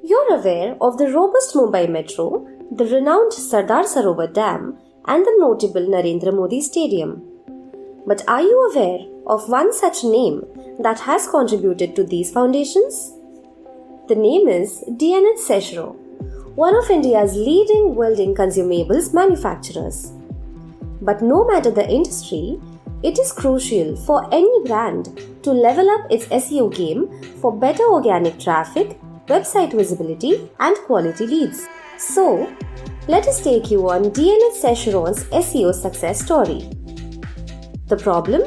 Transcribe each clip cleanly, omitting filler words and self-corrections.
You're aware of the robust Mumbai Metro, the renowned Sardar Sarovar Dam, and the notable Narendra Modi Stadium. But are you aware of one such name that has contributed to these foundations? The name is D&H Secheron, one of India's leading welding consumables manufacturers. But no matter the industry, it is crucial for any brand to level up its SEO game for better organic traffic, website visibility, and quality leads. So, let us take you on D&H Secheron's SEO success story. The problem?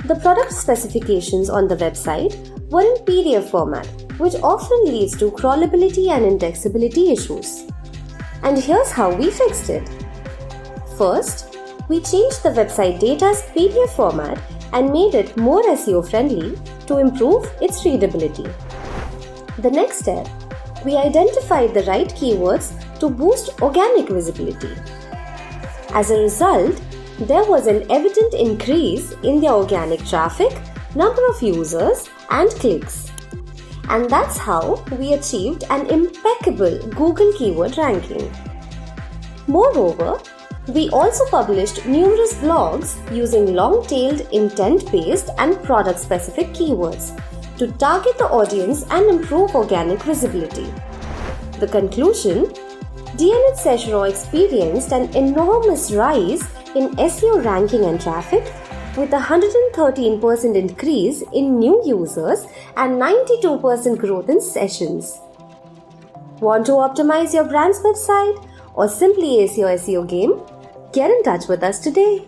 The product specifications on the website were in PDF format, which often leads to crawlability and indexability issues. And here's how we fixed it. First, we changed the website data's PDF format and made it more SEO friendly to improve its readability. The next step, we identified the right keywords to boost organic visibility. As a result, there was an evident increase in the organic traffic, number of users, and clicks. And that's how we achieved an impeccable Google keyword ranking. Moreover, we also published numerous blogs using long-tailed, intent-based, and product-specific keywords to target the audience and improve organic visibility. The conclusion: D&H Secheron experienced an enormous rise in SEO ranking and traffic, with a 113% increase in new users and 92% growth in sessions. Want to optimize your brand's website or simply ace your SEO game? Get in touch with us today.